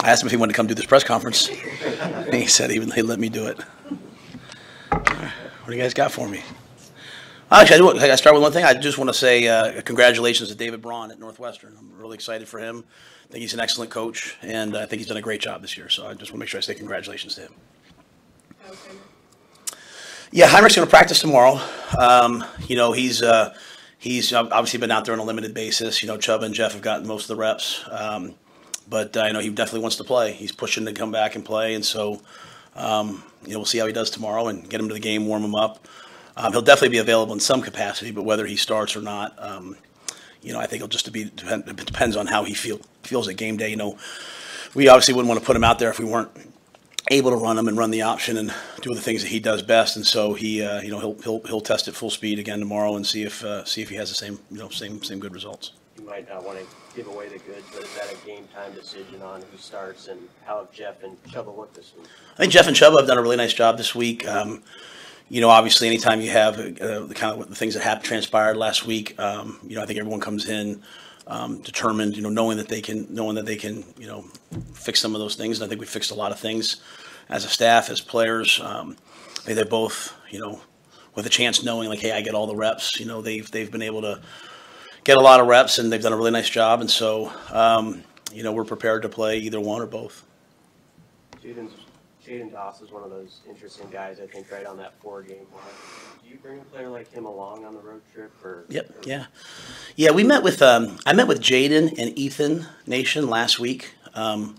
I asked him if he wanted to come do this press conference, and he said he'd let me do it. What do you guys got for me? Actually, I start with one thing. I just want to say congratulations to David Braun at Northwestern. I'm really excited for him. I think he's an excellent coach, and I think he's done a great job this year. So I just want to make sure I say congratulations to him. Yeah, Heinrich's going to practice tomorrow. He's obviously been out there on a limited basis. Chubb and Jeff have gotten most of the reps. But I know he definitely wants to play. He's pushing to come back and play, and so we'll see how he does tomorrow and get him to the game, warm him up. He'll definitely be available in some capacity, but whether he starts or not, I think it'll just it depends on how he feels at game day. We obviously wouldn't want to put him out there if we weren't able to run him and run the option and do the things that he does best. And so he'll test at full speed again tomorrow and see if he has the same good results. You might not want to give away the goods, but is that a game time decision on who starts, and how have Jeff and Chuba looked this week? I think Jeff and Chuba have done a really nice job this week. Obviously, anytime you have the kind of the things that transpired last week, I think everyone comes in determined, knowing that they can, fix some of those things. And I think we fixed a lot of things as a staff, as players. I think they're both, with a chance knowing like, hey, I get all the reps. They've been able to get a lot of reps, and they've done a really nice job. And so, we're prepared to play either one or both. Jaden Doss is one of those interesting guys, I think, right on that 4-game mark. Do you bring a player like him along on the road trip? Yep. Yeah. We met with I met with Jaden and Ethan Nation last week. Again,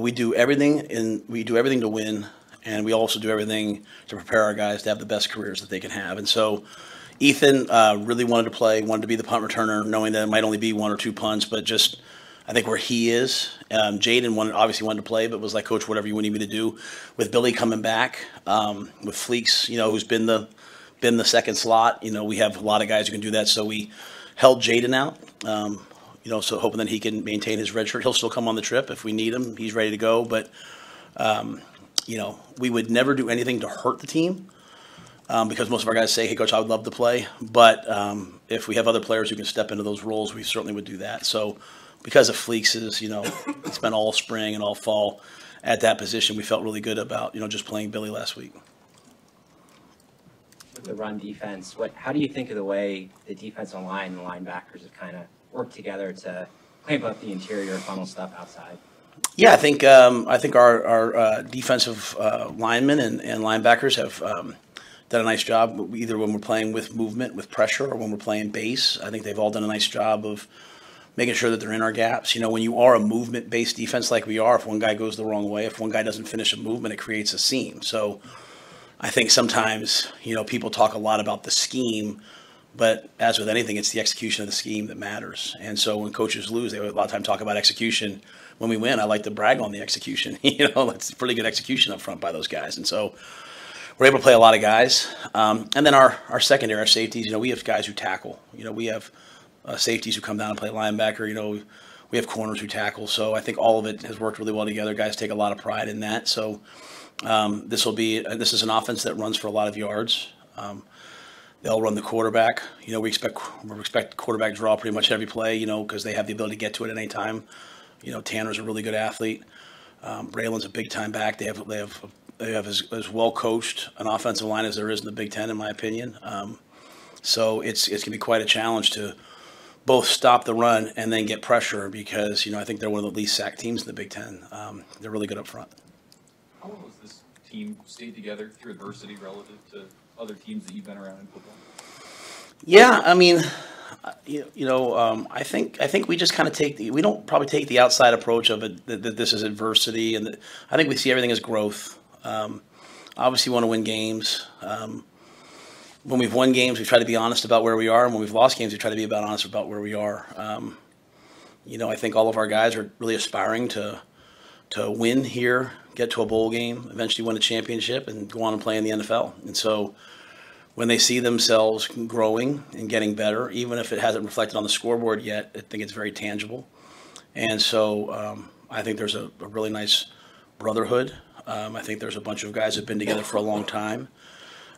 we do everything to win, and we also do everything to prepare our guys to have the best careers that they can have. And so, Ethan really wanted to be the punt returner, knowing that it might only be 1 or 2 punts, but just I think where he is. Jaden obviously wanted to play, but was like, Coach, whatever you need me to do. With Billy coming back, with Fleeks, who's been the second slot, we have a lot of guys who can do that. So we held Jaden out, so hoping that he can maintain his red shirt. He'll still come on the trip if we need him. He's ready to go. But, we would never do anything to hurt the team. Because most of our guys say, hey, Coach, I would love to play. But if we have other players who can step into those roles, we certainly would do that. So because of Fleeks' he spent all spring and all fall at that position, we felt really good about, just playing Billy last week. With the run defense, how do you think of the way the defensive line and the linebackers have kind of worked together to clamp up the interior funnel stuff outside? Yeah, I think our defensive linemen and linebackers have done a nice job, either when we're playing with movement, with pressure, or when we're playing base. I think they've all done a nice job of making sure that they're in our gaps. When you are a movement-based defense like we are, if one guy goes the wrong way, if one guy doesn't finish a movement, it creates a seam. So I think sometimes, people talk a lot about the scheme, but as with anything, it's the execution of the scheme that matters. And so when coaches lose, they a lot of time talk about execution. When we win, I like to brag on the execution. That's pretty good execution up front by those guys. And so we're able to play a lot of guys. And then our secondary, our safeties, we have guys who tackle. We have safeties who come down and play linebacker. We have corners who tackle. So I think all of it has worked really well together. Guys take a lot of pride in that. So this is an offense that runs for a lot of yards. They'll run the quarterback. We expect quarterback draw pretty much every play, because they have the ability to get to it at any time. Tanner's a really good athlete. Braylon's a big-time back. They have as well coached an offensive line as there is in the Big Ten, in my opinion. So it's going to be quite a challenge to both stop the run and then get pressure, because I think they're one of the least sacked teams in the Big Ten. They're really good up front. How long has this team stayed together through adversity relative to other teams that you've been around in football? Yeah, I mean, I think we just kind of we don't probably take the outside approach of it that this is adversity, and I think we see everything as growth. Obviously, we want to win games. When we've won games, we try to be honest about where we are, and when we've lost games, we try to be honest about where we are. I think all of our guys are really aspiring to win here, get to a bowl game, eventually win a championship, and go on and play in the NFL. And so when they see themselves growing and getting better, even if it hasn't reflected on the scoreboard yet, I think it's very tangible. And so I think there's a really nice brotherhood. I think there's a bunch of guys that have been together for a long time.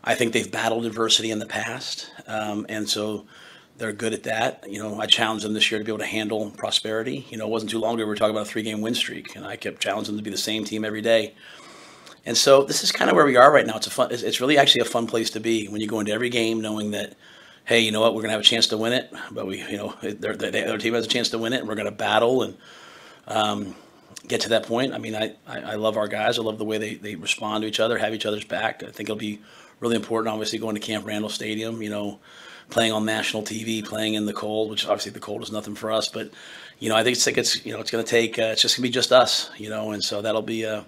I think they've battled adversity in the past, and so They're good at that. I challenged them this year to be able to handle prosperity. It wasn't too long ago we were talking about a 3-game win streak, and I kept challenging them to be the same team every day. And so this is kind of where we are right now. It's really actually a fun place to be when you go into every game knowing that, hey, you know what, we're going to have a chance to win it, but their team has a chance to win it, and we're going to battle and get to that point. I mean, I love our guys. I love the way they respond to each other, have each other's back. I think it'll be really important, obviously, going to Camp Randall Stadium, playing on national TV, playing in the cold, which obviously the cold is nothing for us. But, I think it's going to take, it's just going to be just us, and so that'll be a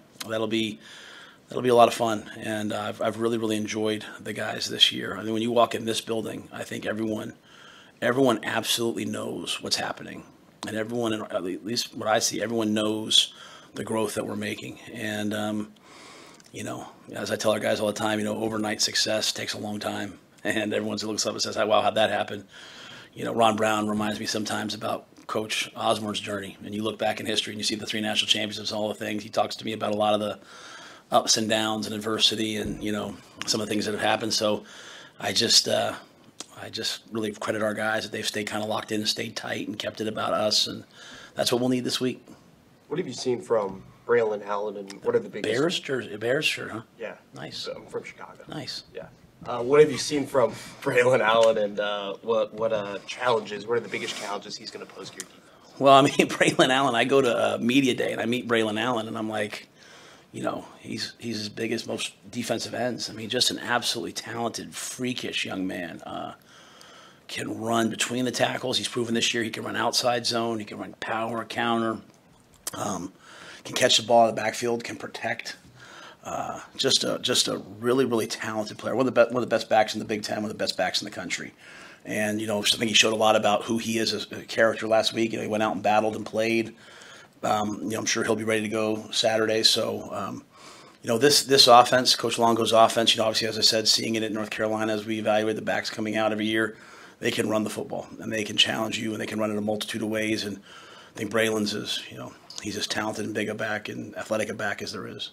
lot of fun. And I've really, really enjoyed the guys this year. I mean, when you walk in this building, I think everyone absolutely knows what's happening. And everyone, at least what I see, everyone knows the growth that we're making. And, as I tell our guys all the time, overnight success takes a long time. And everyone looks up and says, wow, how'd that happen? Ron Brown reminds me sometimes about Coach Osborne's journey. And you look back in history and you see the 3 national championships and all the things. He talks to me about a lot of the ups and downs and adversity and, some of the things that have happened. So I just really credit our guys that they've stayed kind of locked in and stayed tight and kept it about us. And that's what we'll need this week. What have you seen from Braylon Allen, and what are the biggest... Bears shirt, huh? Yeah. Nice. So I'm from Chicago. Nice. Yeah. What have you seen from Braylon Allen, and what challenges, what are the biggest challenges he's going to pose to your defense? Well, I mean, Braylon Allen, I go to media day and I meet Braylon Allen and I'm like, he's as big as most defensive ends. I mean, just an absolutely talented, freakish young man. Can run between the tackles. He's proven this year he can run outside zone. He can run power, counter. Can catch the ball in the backfield. Can protect. Just a really, really talented player. One of the best backs in the Big Ten. One of the best backs in the country. And I think he showed a lot about who he is as a character last week. He went out and battled and played. I'm sure he'll be ready to go Saturday. So, this offense, Coach Longo's offense, obviously, as I said, seeing it at North Carolina as we evaluate the backs coming out every year, they can run the football and they can challenge you and they can run in a multitude of ways. And I think Braylon's is, he's as talented and big a back and athletic a back as there is.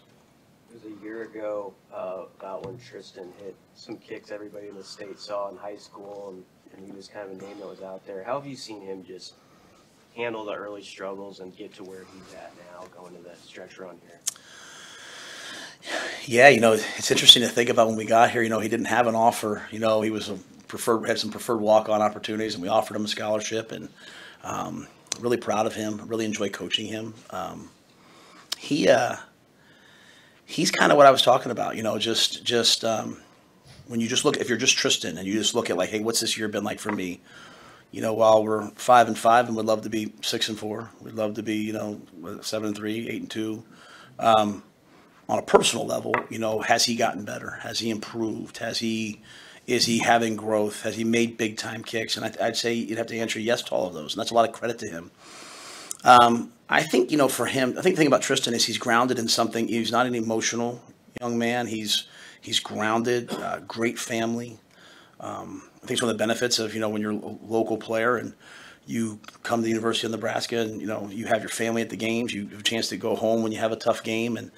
It was a year ago about when Tristan hit some kicks everybody in the state saw in high school, and he was kind of a name that was out there. How have you seen him just handle the early struggles and get to where he's at now, going to that stretch run here? Yeah, it's interesting to think about when we got here. He didn't have an offer. He was had some preferred walk-on opportunities, and we offered him a scholarship. And really proud of him. Really enjoy coaching him. He's kind of what I was talking about. When you just look, if you're just Tristan and you just look at like, hey, what's this year been like for me? While we're 5-5 and would love to be 6-4, we'd love to be 7-3, 8-2. On a personal level, has he gotten better? Has he improved? Is he having growth? Has he made big time kicks? And I'd say you'd have to answer yes to all of those, and that's a lot of credit to him. I think for him, I think the thing about Tristan is he's grounded in something. He's not an emotional young man. He's grounded. Great family. I think it's one of the benefits of when you're a local player and you come to the University of Nebraska and you have your family at the games. You have a chance to go home when you have a tough game, and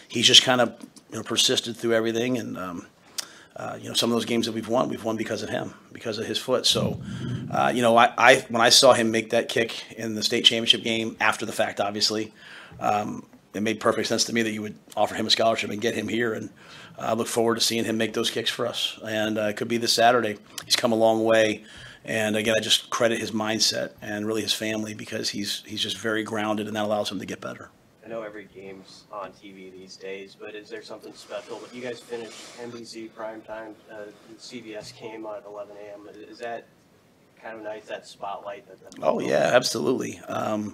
he's just kind of persisted through everything. And some of those games that we've won because of him, because of his foot. So, I when I saw him make that kick in the state championship game after the fact, obviously, it made perfect sense to me that you would offer him a scholarship and get him here. And I look forward to seeing him make those kicks for us. And it could be this Saturday. He's come a long way. And again, I just credit his mindset and really his family because he's just very grounded, and that allows him to get better. I know every game's on TV these days, but is there something special? But you guys finished NBC primetime, the CBS game on at 11 a.m. Is that kind of nice, that spotlight? Oh, yeah, absolutely. The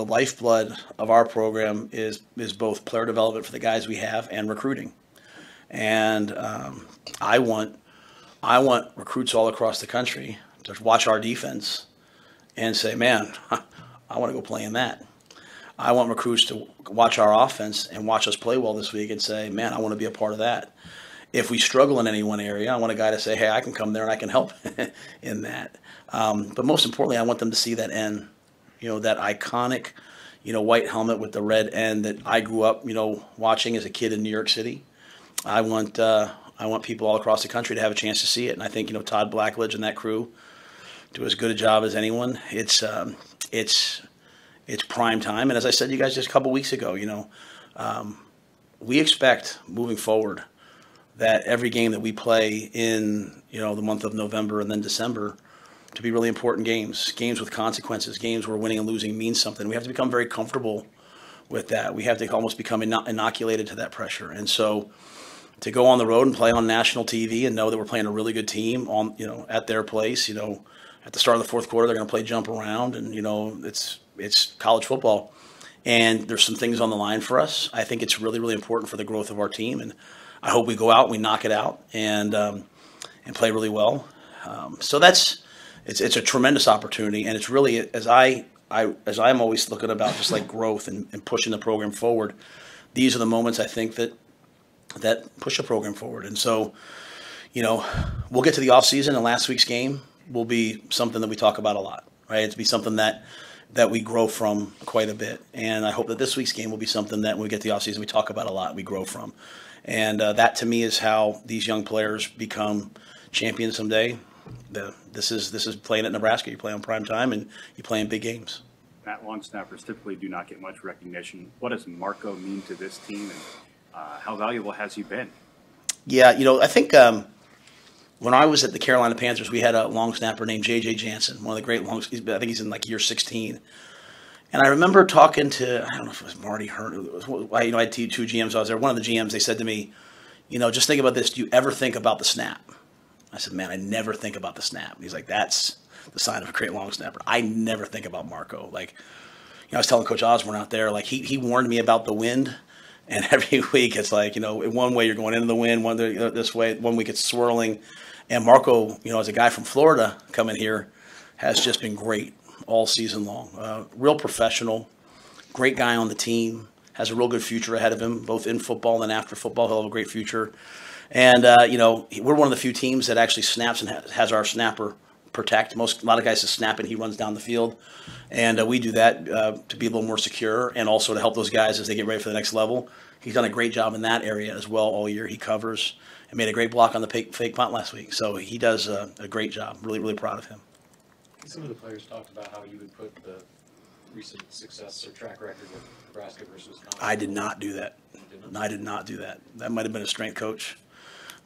lifeblood of our program is both player development for the guys we have and recruiting. And I want recruits all across the country to watch our defense and say, man, I want to go play in that. I want recruits to watch our offense and watch us play well this week and say, man, I want to be a part of that. If we struggle in any one area, I want a guy to say, hey, I can come there and I can help in that. But most importantly, I want them to see that N, that iconic, white helmet with the red N that I grew up, watching as a kid in New York City. I want I want people all across the country to have a chance to see it. And I think, Todd Blackledge and that crew do as good a job as anyone. It's prime time. And as I said to you guys just a couple weeks ago, we expect moving forward that every game that we play in, the month of November and then December to be really important games with consequences, games where winning and losing means something. We have to become very comfortable with that. We have to almost become inoculated to that pressure. And so to go on the road and play on national TV and know that we're playing a really good team on, at their place, at the start of the fourth quarter, they're going to play jump around, and, it's college football. And there's some things on the line for us. I think it's really, really important for the growth of our team. And I hope we go out, we knock it out, and play really well. So it's a tremendous opportunity. And it's really, as I'm always looking about just like growth and pushing the program forward, these are the moments I think that push the program forward. And so, we'll get to the offseason, and last week's game will be something that we talk about a lot, right? It'll be something that we grow from quite a bit. And I hope that this week's game will be something that when we get to the offseason, we talk about a lot, we grow from. And that to me is how these young players become champions someday. This is playing at Nebraska. You play on prime time and you play in big games. Matt, long snappers typically do not get much recognition. What does Marco mean to this team, and how valuable has he been? Yeah, I think when I was at the Carolina Panthers, we had a long snapper named J.J. Jansen, one of the great I think he's in like year 16. And I remember talking to, I don't know if it was Marty Hearn. I had two GMs. I was there. One of the GMs, they said to me, just think about this. Do you ever think about the snap? I said, man, I never think about the snap. He's like, that's the sign of a great long snapper. I never think about Marco. Like, I was telling Coach Osborne out there, like he warned me about the wind. And every week it's like, in one way you're going into the wind, one this way, 1 week it's swirling. And Marco, as a guy from Florida coming here, has just been great all season long. Real professional, great guy on the team, has a real good future ahead of him, both in football and after football. He'll have a great future. And, we're one of the few teams that actually snaps and has our snapper protect. A lot of guys just snap and he runs down the field. And we do that to be a little more secure and also to help those guys as they get ready for the next level. He's done a great job in that area as well all year. He covers and made a great block on the fake punt last week. So he does a great job. Really, really proud of him. Some of the players talked about how you would put the recent success or track record with Nebraska versus Wisconsin. I did not do that. I did not do that. That might have been a strength coach.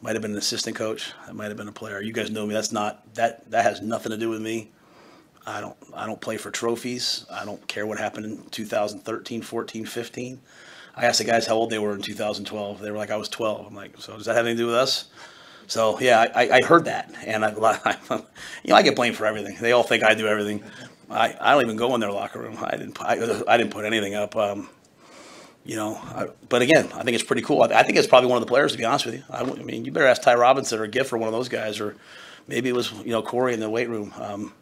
Might have been an assistant coach. That might have been a player. You guys know me. That has nothing to do with me. I don't play for trophies. I don't care what happened in 2013, 14, 15. I asked the guys how old they were in 2012. They were like, I was 12. I'm like, so does that have anything to do with us? So yeah, I heard that, and I get blamed for everything. They all think I do everything. I don't even go in their locker room. I didn't put anything up. But again, I think it's pretty cool. I think it's probably one of the players, to be honest with you. I mean, you better ask Ty Robinson or Giff or one of those guys, or maybe it was Corey in the weight room.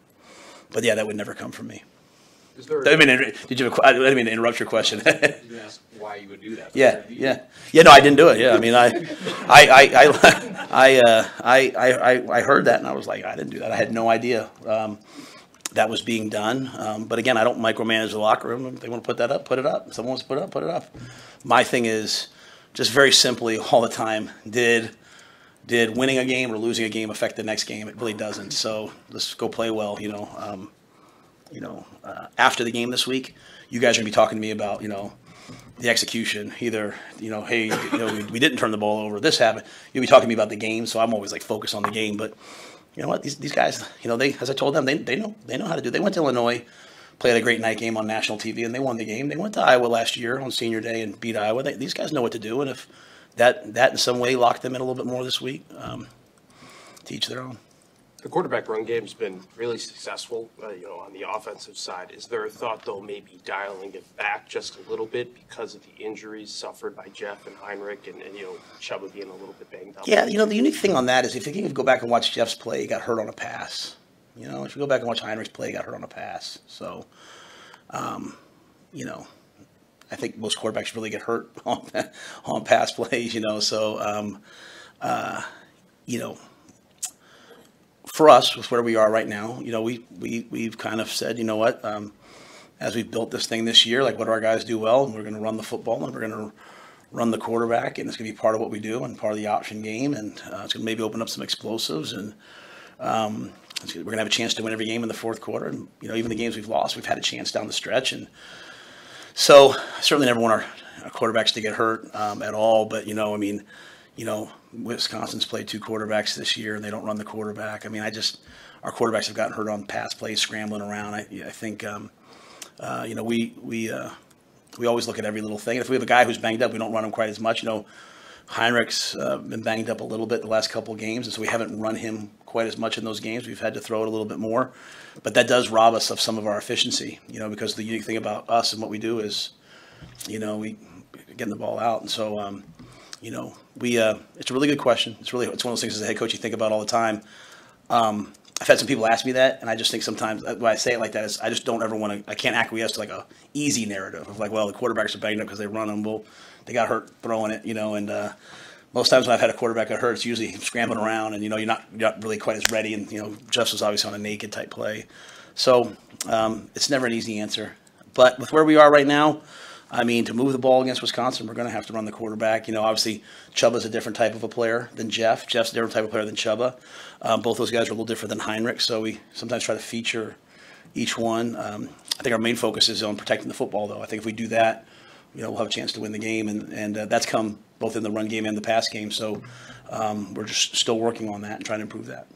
But yeah, that would never come from me. I didn't mean to interrupt your question. You asked why you would do that. Yeah. No, I didn't do it. Yeah, I mean, I heard that and I was like, I didn't do that. I had no idea that was being done. But again, I don't micromanage the locker room. If they want to put that up, put it up. If someone wants to put it up, put it up. My thing is just very simply all the time, did winning a game or losing a game affect the next game? It really doesn't. So let's go play well. After the game this week, you guys are gonna be talking to me about the execution. Either hey, we didn't turn the ball over. This happened. You'll be talking to me about the game. So I'm always like focused on the game. But you know what? These guys, they, as I told them, they know how to do. They went to Illinois, played a great night game on national TV, and they won the game. They went to Iowa last year on senior day and beat Iowa. These guys know what to do. And if that in some way locked them in a little bit more this week, to each their own. The quarterback run game's been really successful, on the offensive side. Is there a thought, though, maybe dialing it back just a little bit because of the injuries suffered by Jeff and Heinrich and Chuba being a little bit banged up? Yeah, the unique thing on that is if you go back and watch Jeff's play, he got hurt on a pass. If you go back and watch Heinrich's play, he got hurt on a pass. So, I think most quarterbacks really get hurt on pass plays, So, for us, with where we are right now, we've kind of said, as we've built this thing this year, like what do our guys do well, and we're going to run the football, and we're going to run the quarterback, and it's going to be part of what we do and part of the option game, and it's going to maybe open up some explosives, and we're going to have a chance to win every game in the fourth quarter. And even the games we've lost, we've had a chance down the stretch, and so I certainly never want our quarterbacks to get hurt at all. But Wisconsin's played 2 quarterbacks this year, and they don't run the quarterback. I mean, our quarterbacks have gotten hurt on pass plays, scrambling around. I think we always look at every little thing. If we have a guy who's banged up, we don't run him quite as much. Heinrich's been banged up a little bit the last couple of games, and so we haven't run him quite as much in those games. We've had to throw it a little bit more, but that does rob us of some of our efficiency, because the unique thing about us and what we do is, we getting the ball out. And so, it's a really good question. It's one of those things as a head coach you think about all the time. I've had some people ask me that, and I just think sometimes when I say it like that is I just don't ever want to. I can't acquiesce to like a easy narrative of like, well, the quarterbacks are banged up because they run them. Well, they got hurt throwing it, and most times when I've had a quarterback get hurt, it's usually scrambling around, and you're not really quite as ready. And Jeff was obviously on a naked type play, so it's never an easy answer. But with where we are right now, I mean, to move the ball against Wisconsin, we're going to have to run the quarterback. Obviously, Chuba's a different type of a player than Jeff. Jeff's a different type of player than Chuba. Both those guys are a little different than Heinrich, so we sometimes try to feature each one. I think our main focus is on protecting the football, though. I think if we do that, we'll have a chance to win the game, and that's come both in the run game and the pass game. So we're just still working on that and trying to improve that.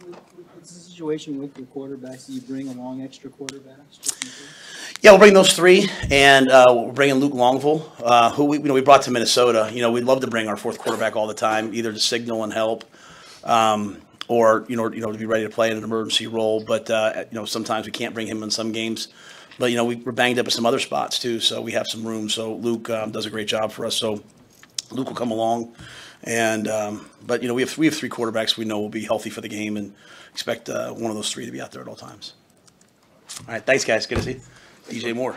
What's the situation with your quarterbacks? Do you bring along extra quarterbacks? Just in case? Yeah, we'll bring those 3, and we're bringing Luke Longville, who we brought to Minnesota. We'd love to bring our 4th quarterback all the time, either to signal and help, or to be ready to play in an emergency role. But sometimes we can't bring him in some games. But we're banged up at some other spots too, so we have some room. So Luke does a great job for us. So Luke will come along, and but we have 3 quarterbacks we know will be healthy for the game, and expect one of those 3 to be out there at all times. All right, thanks guys. Good to see you. DJ Moore.